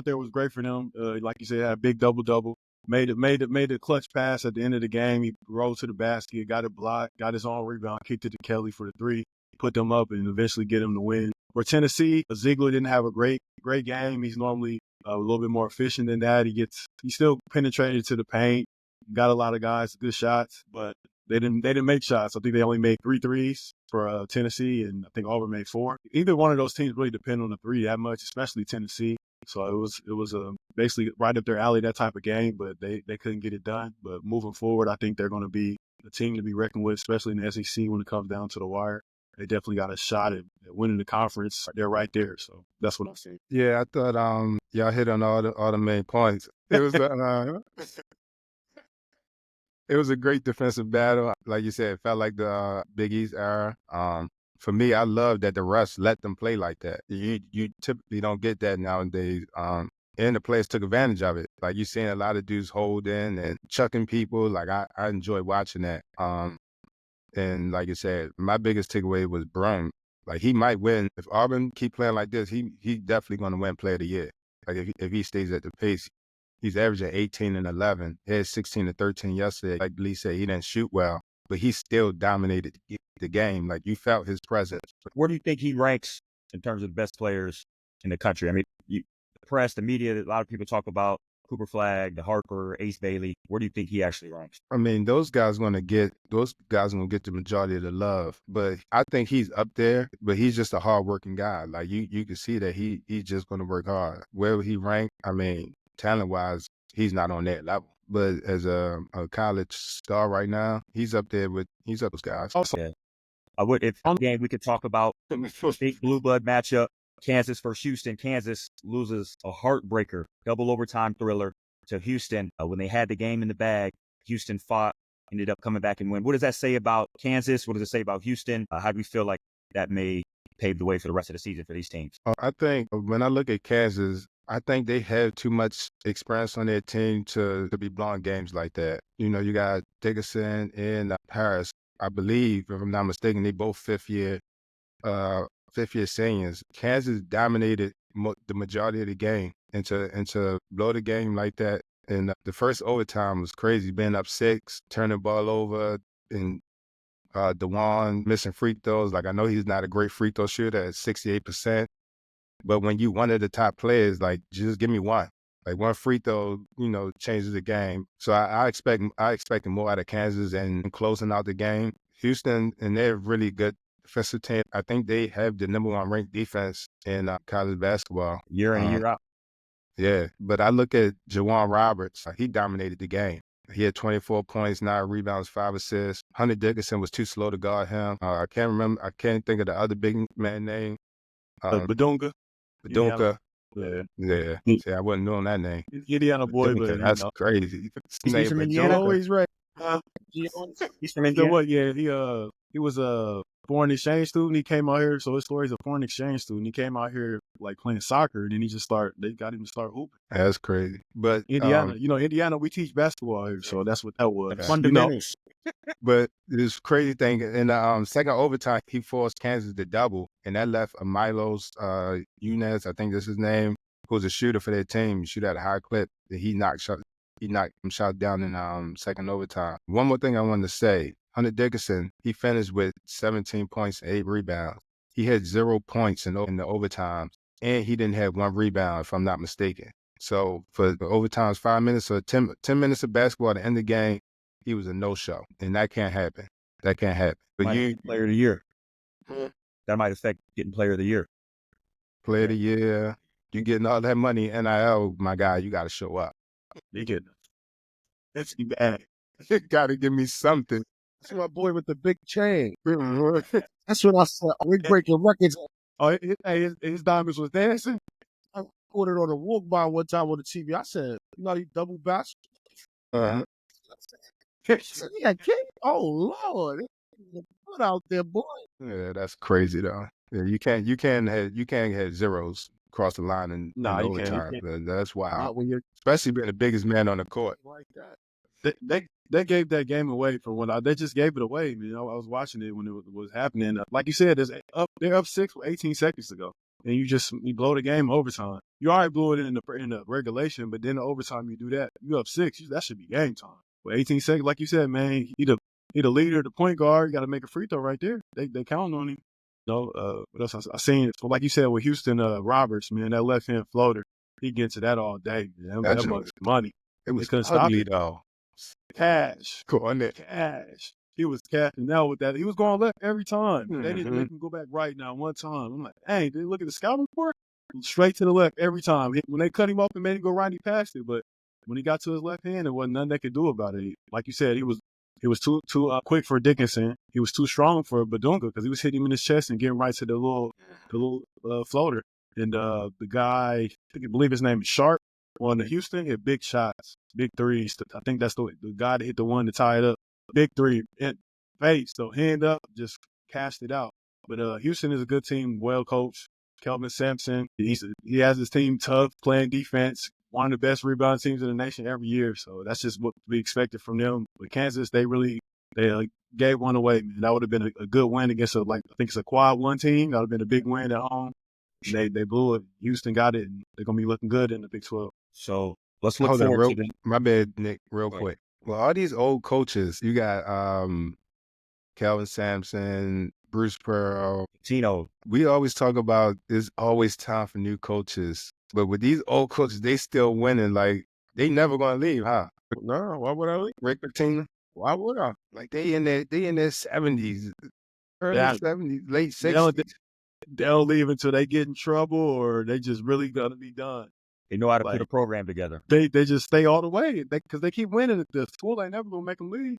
there was great for them. Like you said, had a big double. Made a clutch pass at the end of the game. He rolled to the basket, got it blocked, got his own rebound, kicked it to Kelly for the 3, put them up, and eventually get him to win. For Tennessee, Ziegler didn't have a great game. He's normally a little bit more efficient than that. He still penetrated to the paint, got a lot of guys, good shots, but they didn't make shots. I think they only made 3 threes for Tennessee, and I think Auburn made 4. Either one of those teams really depend on the 3 that much, especially Tennessee. So it was basically right up their alley, that type of game, but they couldn't get it done. But moving forward, I think they're going to be the team to be reckoned with, especially in the SEC when it comes down to the wire. They definitely got a shot at winning the conference. They're right there. So that's what I'm saying. Yeah, I thought y'all hit on all the main points. It was it was a great defensive battle. Like you said, it felt like the Big East era. For me, I love that the refs let them play like that. You typically don't get that nowadays. and the players took advantage of it. Like you seeing a lot of dudes holding and chucking people. Like I enjoy watching that. And like you said, my biggest takeaway was Brown. Like he might win if Auburn keep playing like this. He definitely going to win Player of the Year. Like if he stays at the pace, he's averaging 18 and 11. He had 16 and 13 yesterday. Like Lee said, he didn't shoot well, but he still dominated the game. Like you felt his presence. Where do you think he ranks in terms of the best players in the country? I mean, the press, the media, a lot of people talk about Cooper Flagg, the Harper, Ace Bailey. Where do you think he actually ranks? I mean, those guys gonna get the majority of the love. But I think he's up there, but he's just a hardworking guy. Like you can see that he's just gonna work hard. Wherever he rank, I mean, talent wise, he's not on that level. But as a college star right now, he's up with those guys. Also, yeah. If game we could talk about big blue blood matchup. Kansas versus Houston. Kansas loses a heartbreaker, double overtime thriller to Houston. When they had the game in the bag, Houston fought, ended up coming back and win. What does that say about Kansas? What does it say about Houston? How do we feel like that may pave the way for the rest of the season for these teams? I think when I look at Kansas, I think they have too much experience on their team to be blowing games like that. You know, you got Dickerson and Harris. I believe, if I'm not mistaken, they both fifth-year seniors. Kansas dominated the majority of the game, and to blow the game like that. And the first overtime was crazy, being up 6, turning the ball over, and DeJuan missing free throws. Like I know he's not a great free throw shooter at 68%, but when you one of the top players, like just give me one. Like one free throw, changes the game. So I expected more out of Kansas and closing out the game. Houston, and they're really good defensive team. I think they have the number 1 ranked defense in college basketball. Year in and year out. Yeah, but I look at Jawan Roberts. He dominated the game. He had 24 points, 9 rebounds, 5 assists. Hunter Dickinson was too slow to guard him. I can't think of the other big man name. Badunga. Yeah. See, I wasn't knowing that name. Indiana boy, but that's crazy. He's from Indiana. Always right. He's from Indiana. What? Yeah, he was a foreign exchange student. He came out here, so his story's a foreign exchange student. He came out here like playing soccer, and then they got him to start hooping. That's crazy. But Indiana, Indiana, we teach basketball here, so that's what that was. Fundamentals. But this crazy thing, in the second overtime, he forced Kansas to double, and that left Milos Younes, I think that's his name, who was a shooter for their team, shoot at a high clip. He knocked him shot down in second overtime. One more thing I wanted to say. Hunter Dickinson, he finished with 17 points and 8 rebounds. He had 0 points in the overtime, and he didn't have 1 rebound, if I'm not mistaken. So for the overtime's 5 minutes or 10 minutes of basketball to end the game, he was a no-show, and that can't happen. But Player of the year. That might affect getting Player of the Year. Player of the Year, you getting all that money, NIL, my guy, you got to show up. You get that's bad. You got to give me something. That's my boy with the big chain. That's what I said. We're breaking records. Oh, his diamonds was dancing. I put it on a walk by one time on the TV. I said, you double bash. Yeah, oh Lord, put out there, boy. Yeah, that's crazy though. Yeah, you can't have zeros cross the line in overtime. That's wild. When you're especially being the biggest man on the court. like that. They gave that game away they just gave it away. I was watching it when it was happening. Like you said, they're up 6 with 18 seconds to go, and you blow the game overtime. You already blew it in the regulation, but then the overtime you do that, you up 6. That should be game time. With 18 seconds, like you said, man, he the leader, the point guard. You got to make a free throw right there. They count on him. What else I seen? So like you said with Houston, Roberts, man, that left hand floater, he gets to that all day. Man. That was money. It was couldn't ugly stop it. though. Cash. Go on there. Cash. He was cashing out with that. He was going left every time. Mm-hmm. They didn't make him go back right now one time. I'm like, dang, did they look at the scouting report? Straight to the left every time. When they cut him off and made him go right, he passed it. But when he got to his left hand, there wasn't nothing they could do about it. Like you said, he was too quick for Dickinson. He was too strong for Badunga because he was hitting him in his chest and getting right to the little floater. And the guy, I believe his name is Sharp, on the Houston, hit big shots, big threes. I think that's the guy that hit the one to tie it up. Big three, face, so hand up, just cast it out. But Houston is a good team, well coached. Kelvin Sampson. He has his team tough, playing defense. One of the best rebound teams in the nation every year. So that's just what we expected from them. But Kansas, they gave one away, man. That would have been a good win against I think it's a quad one team. That would have been a big win at home. They blew it. Houston got it, and they're gonna be looking good in the Big 12. So let's look Hold on, forward to the my bad, Nick, real Go quick. Well, all these old coaches, you got Kelvin Sampson, Bruce Pearl. Pitino. We always talk about there's always time for new coaches. But with these old coaches, they still winning. Like, they never gonna leave, huh? No, why would I leave? Rick Pitino? Why would I? Like, they in their 70s, early Yeah. 70s, late They don't- 60s. They don't leave until they get in trouble or they just really gonna be done. They know how to Like- put a program together. They just stay all the way because they keep winning. The school ain't never gonna make them leave.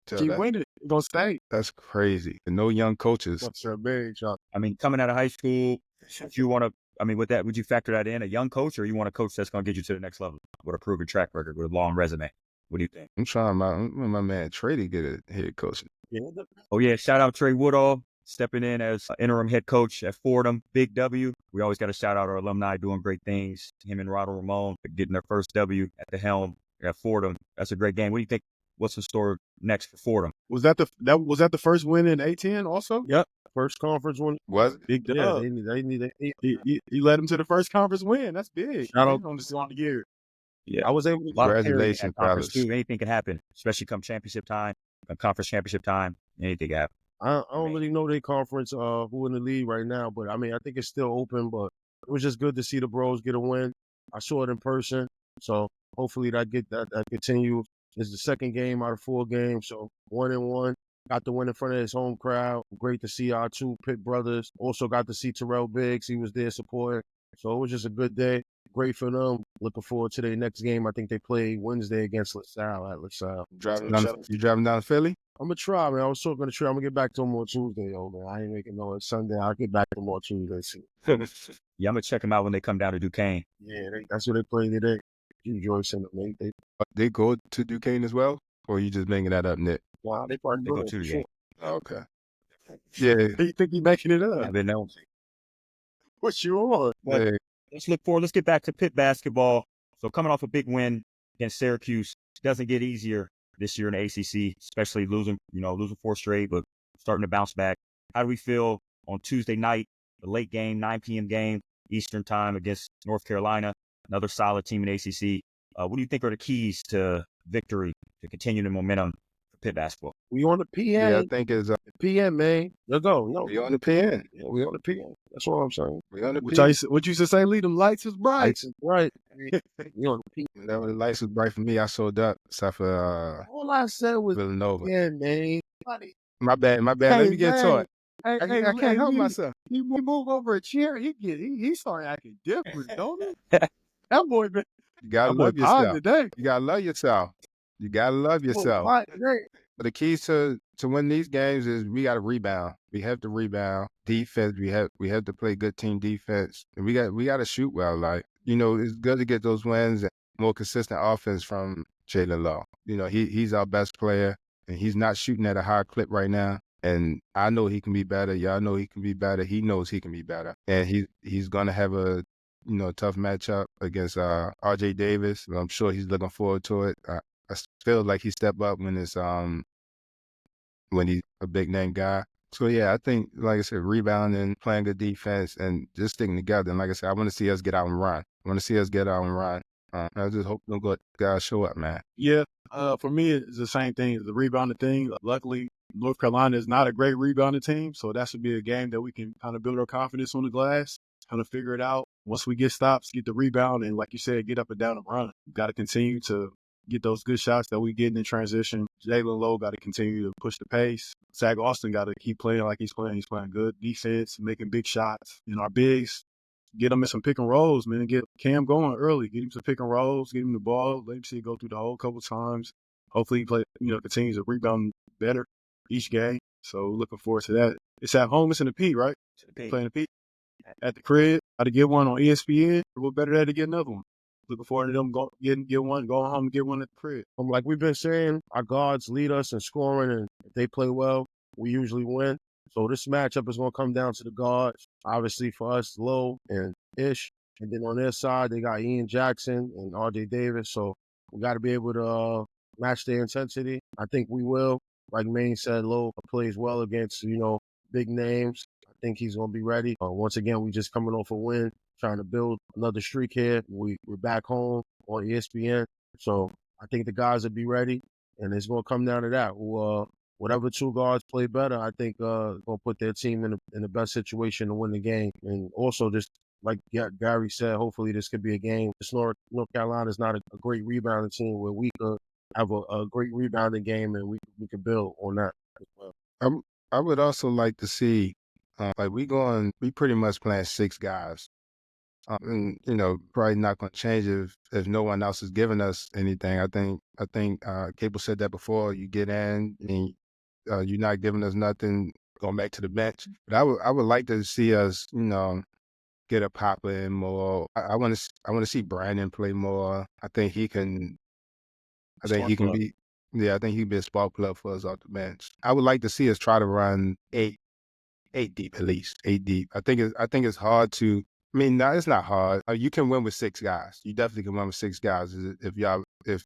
So Keep winning, they're gonna stay. that's crazy. And no young coaches. What's your big shot? I mean, coming out of high school, if you want to, I mean, with that, would you factor that in? A young coach, or you want a coach that's going to get you to the next level with a proven track record, with a long resume? What do you think? I'm trying my man Trey to get a head coach. Oh, yeah. Shout out Trey Woodall stepping in as interim head coach at Fordham. Big W. We always got to shout out our alumni doing great things. Him and Ronald Ramon getting their first W at the helm at Fordham. That's a great game. What do you think? What's in store next for Fordham? Was that the first win in A10 also? Yep. First conference one. Was it? Big Yeah, dub. they need He led him to the first conference win. That's big. Shout out- on the year. Yeah. I was able to Congratulations, Conference brothers. too. Anything can happen, especially come championship time, come conference championship time. Anything can happen. I don't really know their conference, who in the league right now, but I mean, I think it's still open, but it was just good to see the bros get a win. I saw it in person, so hopefully that continues. It's the second game out of 4 games, so 1-1. Got the win in front of his home crowd. Great to see our 2 Pitt brothers. Also got to see Terrell Biggs. He was there supporting. So it was just a good day. Great for them. Looking forward to their next game. I think they play Wednesday against LaSalle at LaSalle. You driving down to Philly? I'm going to try, man. I was talking to Trey. I'm going to get back to him on Tuesday, yo, man. I ain't making no Sunday. I'll get back to him on Tuesday. See. Yeah, I'm gonna check them out when they come down to Duquesne. Yeah, that's what they play today. You Joyce and them, They go to Duquesne as well? Or you just making that up, Nick? wow, they probably They go to the game. Okay. Yeah. You think he making it up? I've been known. What you on? But Yeah. let's look forward. Let's get back to Pitt basketball. So coming off a big win against Syracuse, doesn't get easier this year in the ACC, especially losing 4 straight, but starting to bounce back. How do we feel on Tuesday night, the late game, 9 p.m. game, Eastern time against North Carolina, another solid team in the ACC? What do you think are the keys to victory, to continue the momentum for Pitt basketball? We on the PN. Yeah, I think it's PN, man. Let's go. No, we on the PN. yeah, we on the PN. That's what I'm saying. We on the What PN. you used to say? Leave them lights is bright. Lights is bright. We on the PN. Whenever the lights was bright for me, I sold up. Except for All I said was Villanova. PN, man. My bad. Let me get to it. Hey, I can't help Lee, myself. He move over a chair. He started acting different, don't he? That boy been You gotta that boy love pod yourself. today. You gotta love yourself. You gotta love yourself. What? Great. But the keys to win these games is we got to rebound. We have to rebound. Defense, we have to play good team defense. And we got to shoot well. Like, it's good to get those wins and more consistent offense from Jalen Law. He's our best player, and he's not shooting at a high clip right now. And I know he can be better. Y'all know he can be better. He knows he can be better. And he's gonna have a tough matchup against RJ Davis. I'm sure he's looking forward to it. I feel like he stepped up when he's a big name guy. So yeah, I think, like I said, rebounding, playing good defense, and just sticking together. And like I said, I want to see us get out and run. I just hope no good guys show up, man. Yeah. For me, it's the same thing. It's the rebounding thing. Luckily, North Carolina is not a great rebounding team, so that should be a game that we can kind of build our confidence on the glass, kind of figure it out. Once we get stops, get the rebound, and like you said, get up and down and run. Got to continue to get those good shots that we get in transition. Jalen Lowe got to continue to push the pace. Zach Austin got to keep playing like he's playing. He's playing good defense, making big shots. And our bigs, get him in some pick and rolls, man. Get Cam going early. Get him some pick and rolls. Get him the ball. Let him see it go through the hole a couple times. Hopefully he continues to rebound better each game. So looking forward to that. It's at home. It's in the P, right? Playing the P. At the crib. Got to get one on ESPN. What better than to get another one? Looking forward to them get one, going home and get one at the crib. Like we've been saying, our guards lead us in scoring, and if they play well, we usually win. So this matchup is going to come down to the guards. Obviously for us, Low and Ish. And then on their side, they got Ian Jackson and R.J. Davis. So we got to be able to match their intensity. I think we will. Like Maine said, Low plays well against, big names. I think he's going to be ready. Once again, we just coming off a win, trying to build another streak here. We're back home on ESPN. So I think the guys will be ready, and it's going to come down to that. Whatever two guards play better, I think going to put their team in the best situation to win the game. And also just like Gary said, hopefully this could be a game. North Carolina is not a great rebounding team where we could have a great rebounding game, and we could build on that as well. I would also like to see, we pretty much playing 6 guys. And probably not going to change if no one else is giving us anything. I think Cable said that before. You get in and you're not giving us nothing, going back to the bench. But I would like to see us, get a pop in more. I want to see Brandon play more. I think he can. I think he can be. Yeah, I think he'd be a spark plug for us off the bench. I would like to see us try to run eight deep at least, 8 deep. I think it's hard to. I mean, no, it's not hard. You can win with 6 guys. You definitely can win with 6 guys if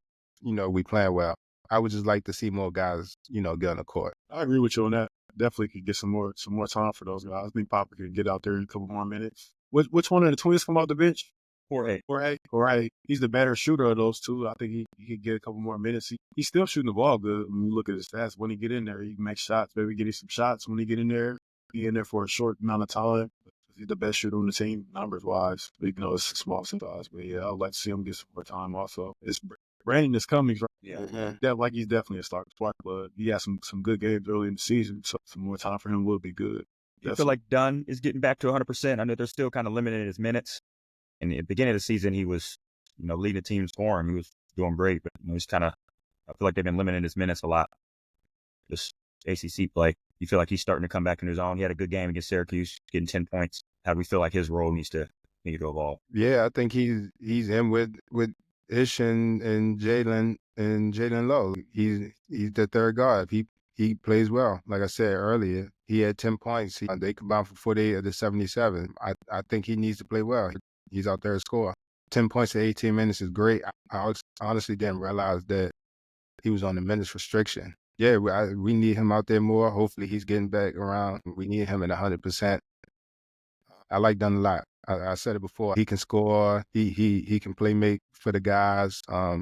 we playing well. I would just like to see more guys, get on the court. I agree with you on that. Definitely could get some more time for those guys. I think Papa could get out there in a couple more minutes. Which one of the twins come off the bench? Jorge. He's the better shooter of those two. I think he could get a couple more minutes. He's still shooting the ball good. When you look at his stats, when he get in there, he can make shots. Maybe get him some shots when he get in there. Be in there for a short amount of time. He's the best shooter on the team, numbers-wise. Even though it's a small size. But, yeah, I'd like to see him get some more time also. It's Brandon is coming. Yeah. Mm-hmm. He's definitely a spark plug. He had some good games early in the season, so some more time for him would be good. I feel like Dunn is getting back to 100%. I know they're still kind of limited in his minutes. In the beginning of the season, he was, leading the team scoring. He was doing great, but he's kind of, I feel like they've been limiting his minutes a lot. This ACC play, you feel like he's starting to come back in his own. He had a good game against Syracuse, getting 10 points. How do we feel like his role needs to evolve? Yeah, I think he's in with Ish and Jalen Lowe. He's the third guard. He plays well. Like I said earlier, he had 10 points. They combined for 48 of the 77. I think he needs to play well. He's out there to score. 10 points in 18 minutes is great. I honestly didn't realize that he was on the minutes restriction. Yeah, we need him out there more. Hopefully he's getting back around. We need him at 100%. I like Dunn a lot. I said it before. He can score. He can play make for the guys. I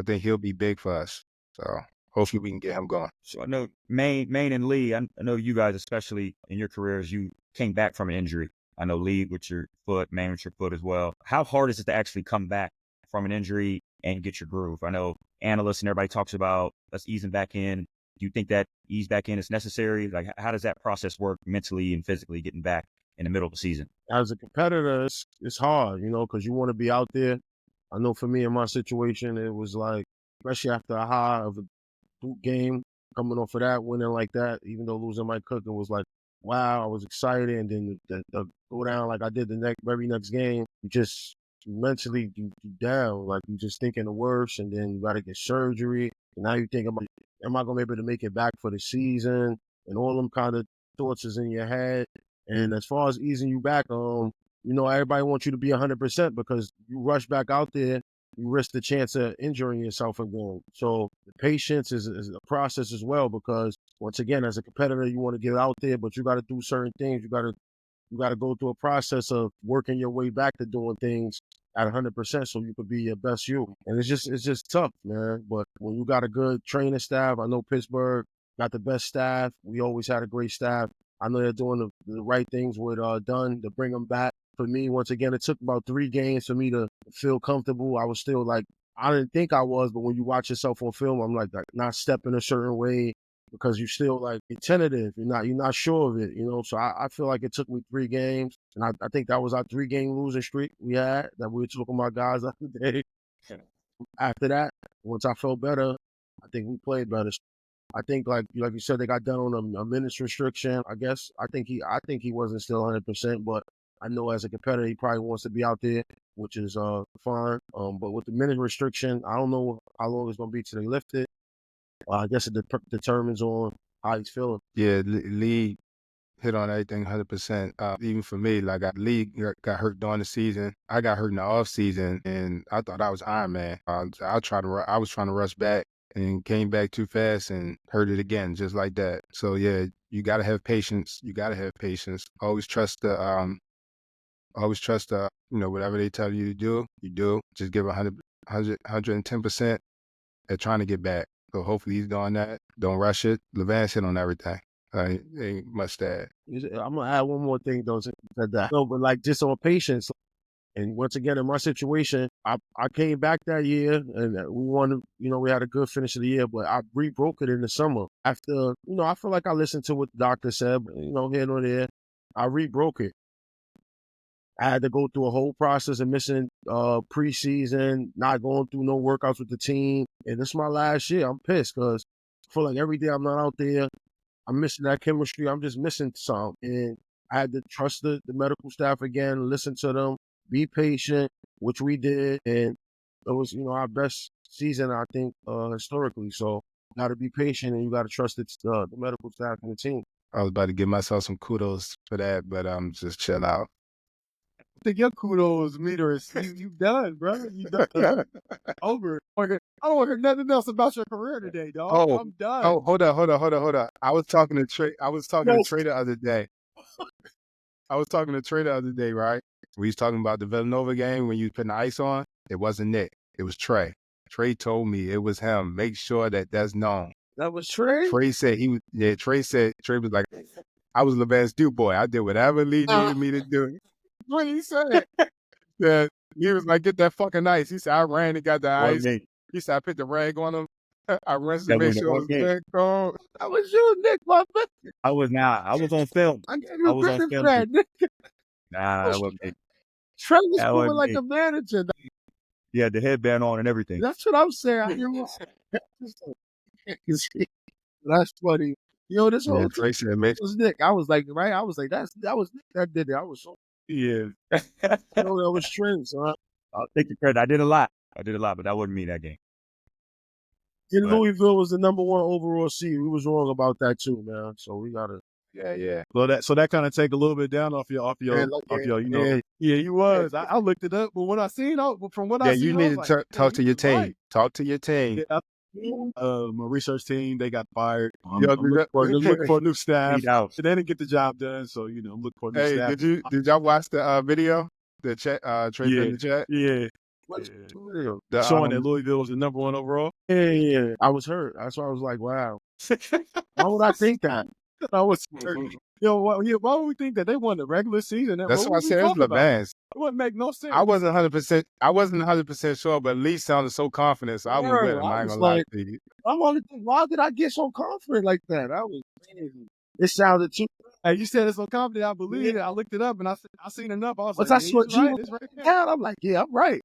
think he'll be big for us. So hopefully we can get him going. So I know Maine and Lee, I know you guys, especially in your careers, you came back from an injury. I know Lee with your foot, Maine with your foot as well. How hard is it to actually come back from an injury and get your groove? I know analysts and everybody talks about us easing back in. Do you think that ease back in is necessary? Like, how does that process work mentally and physically getting back in the middle of the season? As a competitor, it's hard, because you want to be out there. I know for me in my situation, it was like, especially after a high of a Duke game, coming off of that, winning like that, even though losing my cook, it was like, wow, I was excited. And then the go down like I did the very next game, you just mentally you down, like you just thinking the worst, and then you got to get surgery. And now you think about, am I going to be able to make it back for the season? And all them kind of thoughts is in your head. And as far as easing you back, everybody wants you to be 100% because you rush back out there, you risk the chance of injuring yourself again. So the patience is a process as well, because once again, as a competitor, you want to get out there, but you got to do certain things. You got to go through a process of working your way back to doing things at 100% so you could be your best you. And it's just tough, man. But when you got a good training staff, I know Pittsburgh got the best staff. We always had a great staff. I know they're doing the right things with Dunn to bring them back. For me, once again, it took about 3 games for me to feel comfortable. I was still like, I didn't think I was, but when you watch yourself on film, I'm like not stepping a certain way because you still like you're tentative. You're not sure of it, So I feel like it took me 3 games, and I think that was our 3-game losing streak we had that we were talking about guys the other day. After that, once I felt better, I think we played better. I think like you said, they got done on a minutes restriction. I guess I think he wasn't still 100%, but I know as a competitor he probably wants to be out there, which is fine. But with the minute restriction, I don't know how long it's gonna be till they lift it. I guess it determines on how he's feeling. Yeah, Lee hit on everything 100%. Even for me, like Lee got hurt during the season. I got hurt in the off season, and I thought I was Iron Man. I was trying to rush back and came back too fast and hurt it again, just like that. So yeah, you got to have patience. You got to have patience. Always trust whatever they tell you to do, you do. Just give 110% at trying to get back. So hopefully he's doing that. Don't rush it. Levan's hit on everything. Ain't much to add. I'm gonna add one more thing though. To that. No, but like just on patience. And once again, in my situation, I came back that year and we won. We had a good finish of the year, but I re-broke it in the summer. After I feel like I listened to what the doctor said. Here or there, I re-broke it. I had to go through a whole process of missing preseason, not going through no workouts with the team. And this is my last year. I'm pissed because I feel like every day I'm not out there, I'm missing that chemistry. I'm just missing something. And I had to trust the medical staff again, listen to them, be patient, which we did. And it was, our best season, I think, historically. So you got to be patient and you got to trust the medical staff and the team. I was about to give myself some kudos for that, but just chill out. I think your kudos meter is you done, bro. You done. Over. I don't want to hear nothing else about your career today, dog. I'm done. Oh, hold on. I was talking to Trey. The other day. Right? We was talking about the Villanova game when you putting the ice on. It wasn't Nick. It was Trey. Trey told me it was him. Make sure that's known. That was Trey? Trey said Trey was like, I was LeVan's Duke boy. I did whatever Lee needed me to do. What he said? That he was like, get that fucking ice. He said, I ran and got the ice. He said, I put the rag on him. I rinsed to make sure it was back on. That was you, Nick, my man. I was on film. I gave you credit for that, Nick. Nah, that wasn't me. Trey was moving like a manager. He had the headband on and everything. That's what I'm saying. That's funny. This whole Trey said, was Nick. I was like, right? I was like, that was Nick that did it. I was so that was Trey. So I'll take the credit. I did a lot, but that wasn't me that game. Louisville was the number 1 overall seed. We was wrong about that too, man. So we gotta. Yeah. So that kind of take a little bit down off your. Yeah, you was. Yeah. I looked it up, but when I seen from what I seen, you need to talk to your team. Right. Talk to your team. Yeah, my research team, they got fired. I'm looking for new staff. They didn't get the job done, so I'm looking for new staff. Did y'all watch the video? The chat, Trey in the chat. Yeah. Showing that Louisville was the number 1 overall. Yeah. I was hurt. That's why I was like, wow. Why would I think that? I was hurt. Why would we think that they won the regular season? That's why I said it's LeVan's. It wouldn't make no sense. I wasn't 100% sure, but Lee sounded so confident, so I went with him. I ain't gonna lie to you. Why did I get so confident like that? I was crazy. It sounded too. Hey, you said it's so confident. I believe it. I looked it up and I seen enough. I was like, that's what you right. I'm like, yeah, I'm right.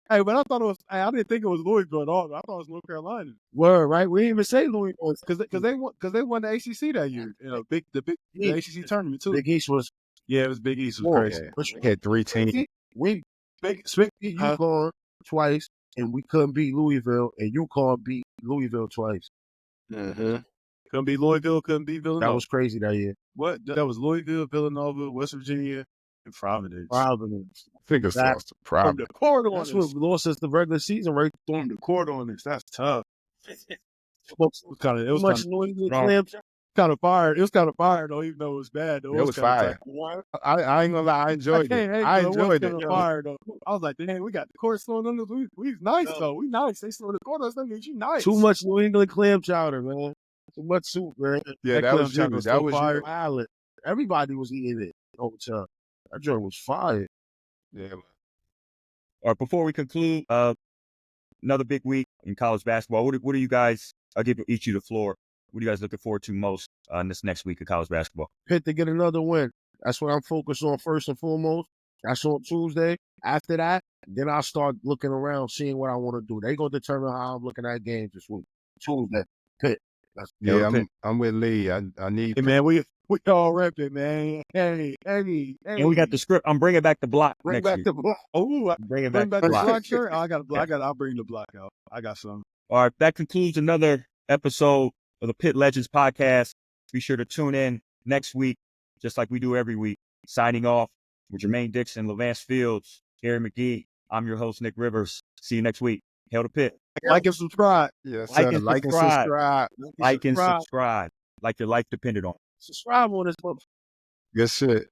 Hey, but I thought it was. I didn't think it was Louisville at all. I thought it was North Carolina. Word, right? We didn't even say Louisville because they won the ACC that year. The ACC tournament too. Big East was. Yeah, it was Big East. It was crazy. Yeah. We had 3 teams. We beat UConn twice, and we couldn't beat Louisville, and UConn beat Louisville twice. Mm-hmm. Couldn't beat Louisville. Couldn't beat Villanova. That was crazy that year. What? That was Louisville, Villanova, West Virginia, and Providence. Fingers lost to Providence. The court on that's what lost us the regular season, right? Stormed the court on this. That's tough. It was kind of fired. It was kind of fired though, even though it was bad. Though. It was fire. I ain't gonna lie, I enjoyed it. I enjoyed it. Fired though. I was like, dang, we got the court slowing on us. We nice though. We nice. They slowed the court on us. That means you nice. Too much New England clam chowder, man. Too much soup, man. Yeah, that was you. That was fire. Everybody was eating it over time. That joint was fire. Yeah. All right, before we conclude, another big week in college basketball. What are you guys? I'll give each of you the floor. What are you guys looking forward to most in this next week of college basketball? Pitt to get another win. That's what I'm focused on first and foremost. That's on Tuesday. After that, then I'll start looking around, seeing what I want to do. They're going to determine how I'm looking at games this week. Tuesday, Pitt. I'm with Lee. I need. Hey, man, we all rep it, man. Hey. And we got the script. I'm bringing back the block. Bring back the block. Oh, bring back the block shirt. I got a block. I'll bring the block out. I got some. All right, that concludes another episode of the Pitt Legends podcast. Be sure to tune in next week just like we do every week. Signing off with Jermaine Dixon, LaVance Fields, Gary McGee. I'm your host, Nick Rivers. See you next week. Hail to Pitt. Like and subscribe. Yes, Like sir. and Like and subscribe. subscribe. Like and subscribe. Like your life depended on it. Subscribe on this. Good shit.